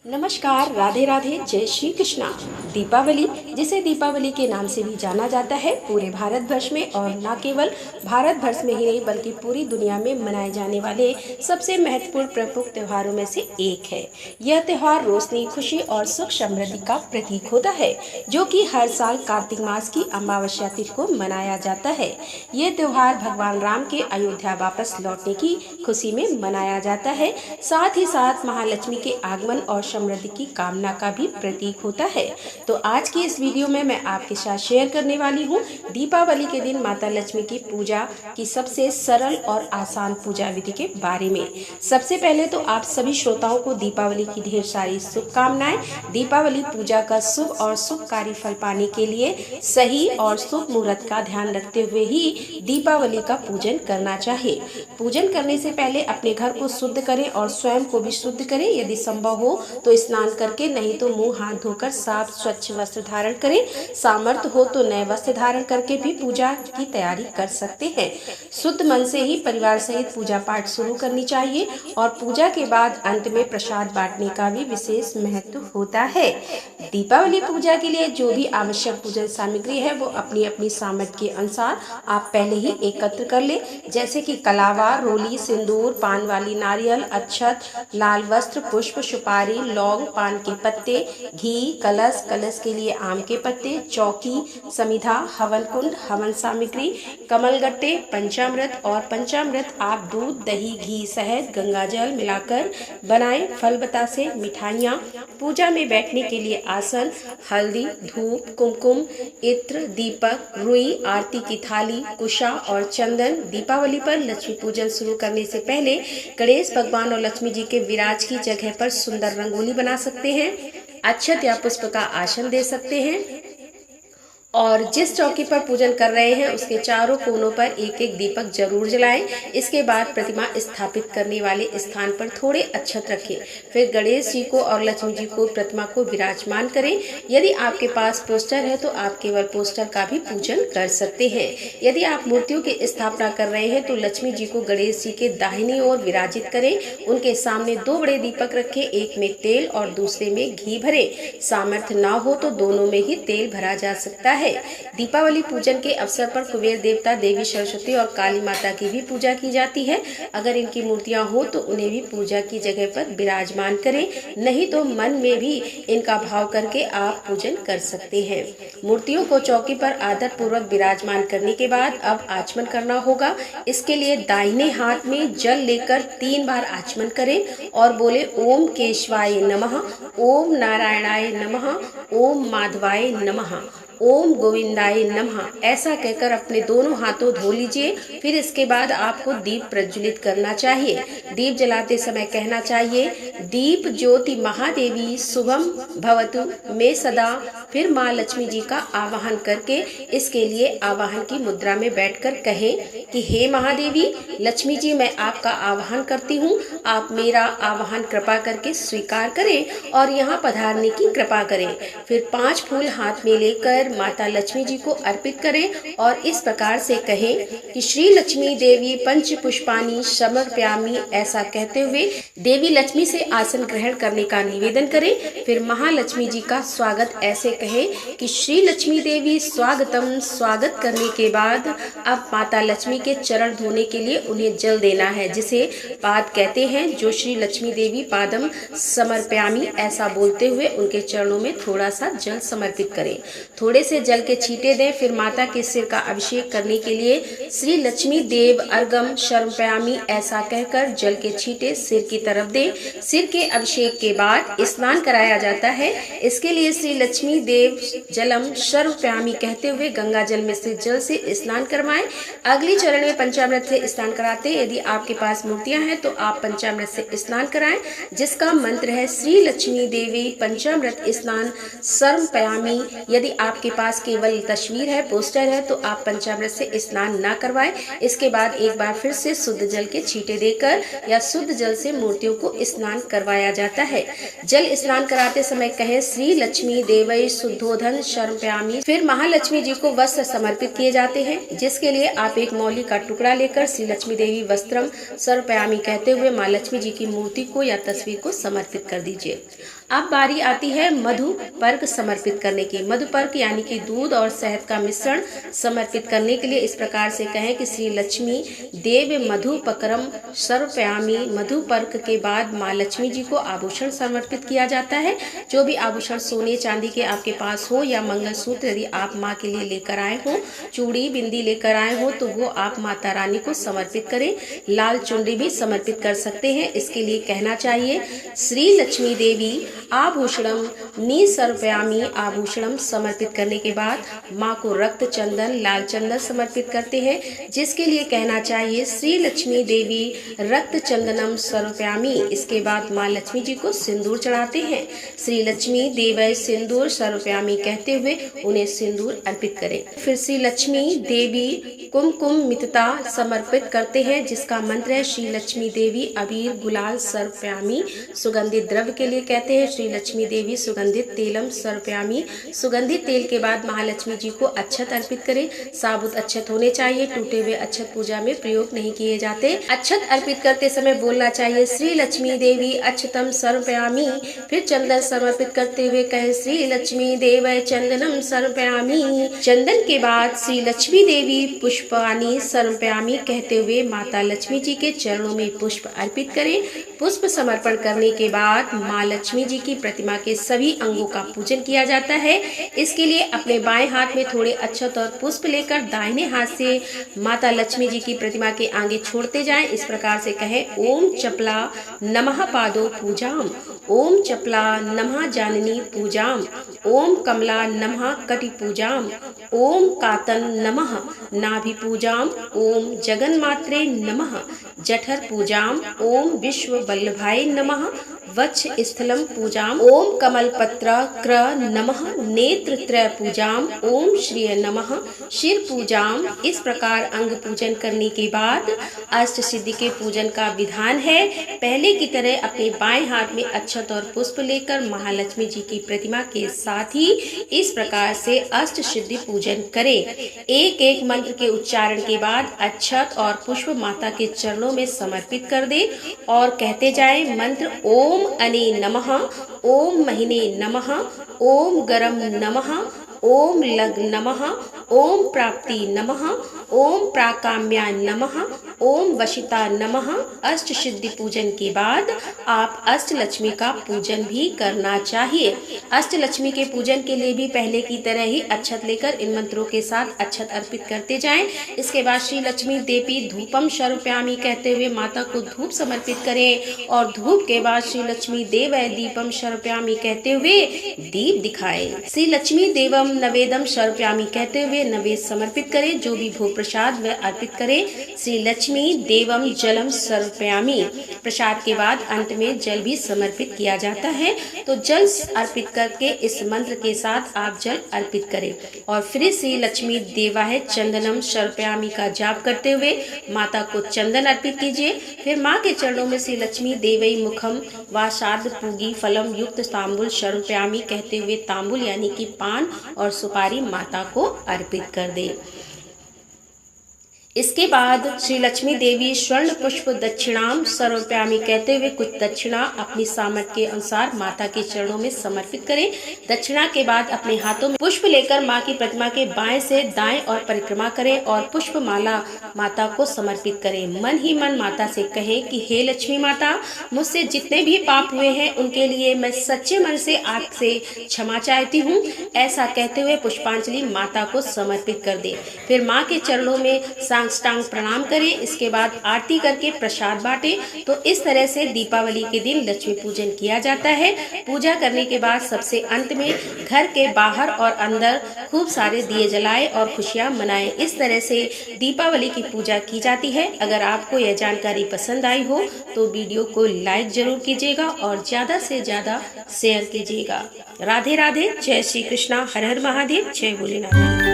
नमस्कार, राधे राधे, जय श्री कृष्णा। दीपावली, जिसे दीपावली के नाम से भी जाना जाता है, पूरे भारतवर्ष में और न केवल भारतवर्ष में ही नहीं बल्कि पूरी दुनिया में मनाए जाने वाले सबसे महत्वपूर्ण प्रमुख त्योहारों में से एक है। यह त्योहार रोशनी, खुशी और सुख समृद्धि का प्रतीक होता है, जो कि हर साल कार्तिक मास की अमावस्या तिथि को मनाया जाता है। यह त्योहार भगवान राम के अयोध्या वापस लौटने की खुशी में मनाया जाता है। साथ ही साथ महालक्ष्मी के आगमन और समृद्धि की कामना का भी प्रतीक होता है। तो आज की इस वीडियो में मैं आपके साथ शेयर करने वाली हूँ दीपावली के दिन माता लक्ष्मी की पूजा की सबसे सरल और आसान पूजा विधि के बारे में। सबसे पहले तो आप सभी श्रोताओं को दीपावली की ढेर सारी शुभकामनाएं। दीपावली पूजा का शुभ और शुभकारी फल पाने के लिए सही और शुभ मुहूर्त का ध्यान रखते हुए ही दीपावली का पूजन करना चाहिए। पूजन करने से पहले अपने घर को शुद्ध करें और स्वयं को भी शुद्ध करें। यदि संभव हो तो स्नान करके, नहीं तो मुंह हाथ धोकर साफ स्वच्छ वस्त्र धारण करें। सामर्थ्य हो तो नए वस्त्र धारण करके भी पूजा की तैयारी कर सकते हैं। शुद्ध मन से ही परिवार सहित पूजा पाठ शुरू करनी चाहिए और पूजा के बाद अंत में प्रसाद बांटने का भी विशेष महत्व होता है। दीपावली पूजा के लिए जो भी आवश्यक पूजन सामग्री है वो अपनी अपनी सामर्थ्य के अनुसार आप पहले ही एकत्र कर ले, जैसे कि कलावा, रोली, सिंदूर, पान वाली नारियल, अक्षत, लाल वस्त्र, पुष्प, सुपारी, लौंग, पान के पत्ते, घी, कलश, कलश के लिए आम के पत्ते, चौकी, समिधा, हवन कुंड, हवन सामग्री, कमलगट्टे, पंचामृत और पंचामृत आप दूध, दही, घी, शहद, गंगाजल मिलाकर बनाएं। फल बतासे, मिठाइयाँ, पूजा में बैठने के लिए आसन, हल्दी, धूप, कुमकुम, इत्र, दीपक, रुई, आरती की थाली, कुशा और चंदन। दीपावली पर लक्ष्मी पूजन शुरू करने से पहले गणेश भगवान और लक्ष्मी जी के विराज की जगह पर सुंदर रंगोली बना सकते हैं। अक्षत या पुष्प का आसन दे सकते हैं और जिस चौकी पर पूजन कर रहे हैं उसके चारों कोनों पर एक एक दीपक जरूर जलाएं। इसके बाद प्रतिमा स्थापित करने वाले स्थान पर थोड़े अक्षत रखें। फिर गणेश जी को और लक्ष्मी जी को प्रतिमा को विराजमान करें। यदि आपके पास पोस्टर है तो आप केवल पोस्टर का भी पूजन कर सकते हैं। यदि आप मूर्तियों की स्थापना कर रहे हैं तो लक्ष्मी जी को गणेश जी के दाहिनी ओर विराजित करें। उनके सामने दो बड़े दीपक रखें, एक में तेल और दूसरे में घी भरें। सामर्थ्य ना हो तो दोनों में ही तेल भरा जा सकता है। दीपावली पूजन के अवसर पर कुबेर देवता, देवी सरस्वती और काली माता की भी पूजा की जाती है। अगर इनकी मूर्तियां हो तो उन्हें भी पूजा की जगह पर विराजमान करें, नहीं तो मन में भी इनका भाव करके आप पूजन कर सकते हैं। मूर्तियों को चौकी पर आदर पूर्वक विराजमान करने के बाद अब आचमन करना होगा। इसके लिए दाहिने हाथ में जल लेकर 3 बार आचमन करें और बोले ओम केशवाय नमः, ओम नारायणाय नमः, ओम माधवाय नमः, ओम गोविंदाय नमः। ऐसा कहकर अपने दोनों हाथों धो लीजिए। फिर इसके बाद आपको दीप प्रज्वलित करना चाहिए। दीप जलाते समय कहना चाहिए, दीप ज्योति महादेवी शुभम भवतु में सदा। फिर माँ लक्ष्मी जी का आवाहन करके इसके लिए आवाहन की मुद्रा में बैठकर कहें कि हे महादेवी लक्ष्मी जी, मैं आपका आवाहन करती हूँ, आप मेरा आवाहन कृपा करके स्वीकार करें और यहाँ पधारने की कृपा करें। फिर 5 फूल हाथ में लेकर माता लक्ष्मी जी को अर्पित करें और इस प्रकार से कहें कि श्री लक्ष्मी देवी पंच पुष्पानी समर्पयामि। ऐसा कहते हुए देवी लक्ष्मी से आसन ग्रहण करने का निवेदन करें। फिर महालक्ष्मी जी का स्वागत ऐसे कहें कि श्री लक्ष्मी देवी स्वागतम। स्वागत करने के बाद अब माता लक्ष्मी के चरण धोने के लिए उन्हें जल देना है, जिसे पाद कहते हैं। जो श्री लक्ष्मी देवी पादम समर्पयामि ऐसा बोलते हुए उनके चरणों में थोड़ा सा जल समर्पित करें। थोड़े से जल के छींटे दें। फिर माता के सिर का अभिषेक करने के लिए श्री लक्ष्मी देव अर्घम शर्मपयामी ऐसा कहकर जल के छींटे सिर की तरफ दें। सिर के अभिषेक के बाद स्नान कराया जाता है। इसके लिए श्री लक्ष्मी देव जलम शर्मपयामी कहते हुए गंगा जल में से जल से स्नान करवाएं। अगली चरण में पंचामृत से स्नान कराते हैं। यदि आपके पास मूर्तियां हैं तो आप पंचामृत से स्नान कराएं, जिसका मंत्र है श्री लक्ष्मी देवी पंचामृत स्नान शर्मपयामी। यदि आपके आपके पास केवल तस्वीर है, पोस्टर है, तो आप पंचामृत से स्नान ना करवाएं। इसके बाद एक बार फिर से शुद्ध जल के छींटे देकर या शुद्ध जल से मूर्तियों को स्नान करवाया जाता है। जल स्नान कराते समय कहें श्री लक्ष्मी देवै शुद्धोधन शर्पयामि। फिर महालक्ष्मी जी को वस्त्र समर्पित किए जाते हैं, जिसके लिए आप एक मौली का टुकड़ा लेकर श्री लक्ष्मी देवी वस्त्रम शर्पयामि कहते हुए माँ लक्ष्मी जी की मूर्ति को या तस्वीर को समर्पित कर दीजिए। अब बारी आती है मधुपर्क समर्पित करने की। मधुपर्क यानी कि दूध और शहद का मिश्रण समर्पित करने के लिए इस प्रकार से कहें कि श्री लक्ष्मी देव मधुपकरम समर्पयामि। मधुपर्क के बाद माँ लक्ष्मी जी को आभूषण समर्पित किया जाता है। जो भी आभूषण सोने चांदी के आपके पास हो या मंगलसूत्र यदि आप माँ के लिए लेकर आए हो, चूड़ी बिंदी लेकर आए हो, तो वो आप माता रानी को समर्पित करें। लाल चुनरी भी समर्पित कर सकते हैं। इसके लिए कहना चाहिए श्री लक्ष्मी देवी आभूषणम निसर्पयामि। आभूषणम समर्पित करने के बाद माँ को रक्त चंदन लाल चंदन समर्पित करते हैं, जिसके लिए कहना चाहिए श्री लक्ष्मी देवी रक्त चंदनम समर्पयामि। इसके बाद माँ लक्ष्मी जी को सिंदूर चढ़ाते हैं। श्री लक्ष्मी देवै सिंदूर समर्पयामि कहते हुए उन्हें सिंदूर अर्पित करें। फिर श्री लक्ष्मी देवी कुमकुम मितता समर्पित करते हैं, जिसका मंत्र है श्री लक्ष्मी देवी अबीर गुलाल समर्पयामि। सुगंधित द्रव्य के लिए कहते हैं श्री लक्ष्मी देवी सुगंधित तेलम समर्पयामि। सुगंधित तेल के बाद महालक्ष्मी जी को अक्षत अर्पित करें। साबुत अक्षत होने चाहिए, टूटे हुए अक्षत पूजा में प्रयोग नहीं किए जाते। अक्षत अर्पित करते समय बोलना चाहिए श्री लक्ष्मी देवी अक्षतम समर्पयामि। फिर चंदन समर्पित करते हुए कहें श्री लक्ष्मी देवै चंदनम समर्पयामि। चंदन के बाद श्री लक्ष्मी देवी पुष्पाणि समर्पयामि कहते हुए माता लक्ष्मी जी के चरणों में पुष्प अर्पित करें। पुष्प समर्पण करने के बाद माँ लक्ष्मी जी की प्रतिमा के सभी अंगों का पूजन किया जाता है। इसके लिए अपने बाएं हाथ में थोड़े अक्षत और पुष्प लेकर दाहिने हाथ से माता लक्ष्मी जी की प्रतिमा के आगे छोड़ते जाएं। इस प्रकार से कहें ओम चपला नमः पादो पूजाम, ओम चपला नमः जाननी पूजाम, ओम कमला नमः कटि पूजाम, ओम कातन नमः नाभि पूजाम, ओम जगन्मात्रे नमः जठर पूजाम, ओम विश्व वल्लभाय नमः वक्ष स्थलम पूजाम, ओम कमल पत्र क्र नमः नेत्र त्रय पूजाम, ओम श्री नमः शिर पूजाम। इस प्रकार अंग पूजन करने के बाद अष्ट सिद्धि के पूजन का विधान है। पहले की तरह अपने बाएं हाथ में अक्षत और पुष्प लेकर महालक्ष्मी जी की प्रतिमा के साथ ही इस प्रकार से अष्ट सिद्धि पूजन करें। एक एक मंत्र के उच्चारण के बाद अक्षत और पुष्प माता के चरणों में समर्पित कर दे और कहते जाएं मंत्र ओम अने नमः, ओम महीने नमः, ओम गरम नमः, ओम लग नमः, ओम प्राप्ति नमः, ओम प्राकाम्या नमः, ओम वशिता नमः। अष्ट सिद्धि पूजन के बाद आप अष्ट लक्ष्मी का पूजन भी करना चाहिए। अष्ट लक्ष्मी के पूजन के लिए भी पहले की तरह ही अक्षत लेकर इन मंत्रों के साथ अक्षत अर्पित करते जाएं। इसके बाद श्री लक्ष्मी देवी धूपम समर्पयामि कहते हुए माता को धूप समर्पित करें और धूप के बाद श्री लक्ष्मी देवै दीपम समर्पयामि कहते हुए दीप दिखाएं। श्री लक्ष्मी देवम नवेदम समर्पयामि कहते हुए नवेद समर्पित करें। जो भी भोग प्रसाद वह अर्पित करें। श्री लक्ष्मी देवम जलम समर्पयामि। प्रसाद के बाद अंत में जल भी समर्पित किया जाता है। तो जल अर्पित करके इस मंत्र के साथ आप जल अर्पित करें और फिर श्री लक्ष्मी देवाय चंदनम समर्पयामि का जाप करते हुए माता को चंदन अर्पित कीजिए। फिर माँ के चरणों में श्री लक्ष्मी देवै मुखम वासाद पूगी फलम युक्त तांबुल समर्पयामि कहते हुए तांबुल यानी कि पान और सुपारी माता को अर्पित कर दे। इसके बाद श्री लक्ष्मी देवी स्वर्ण पुष्प दक्षिणाम समर्पयामि कहते हुए कुछ दक्षिणा अपनी सामर्थ्य के अनुसार माता के चरणों में समर्पित करें। दक्षिणा के बाद अपने हाथों में पुष्प लेकर माँ की प्रतिमा के बाएं से दाएं और परिक्रमा करें और पुष्प माला माता को समर्पित करें। मन ही मन माता से कहें कि हे लक्ष्मी माता, मुझसे जितने भी पाप हुए हैं उनके लिए मैं सच्चे मन से आपसे क्षमा चाहती हूँ। ऐसा कहते हुए पुष्पांजलि माता को समर्पित कर दे। फिर माँ के चरणों में साष्टांग प्रणाम करें, इसके बाद आरती करके प्रसाद बांटें। तो इस तरह से दीपावली के दिन लक्ष्मी पूजन किया जाता है। पूजा करने के बाद सबसे अंत में घर के बाहर और अंदर खूब सारे दिए जलाएं और खुशियां मनाएं। इस तरह से दीपावली की पूजा की जाती है। अगर आपको यह जानकारी पसंद आई हो तो वीडियो को लाइक जरूर कीजिएगा और ज़्यादा से ज़्यादा शेयर कीजिएगा। राधे राधे, जय श्री कृष्णा, हर हर महादेव, जय भोलेनाथ।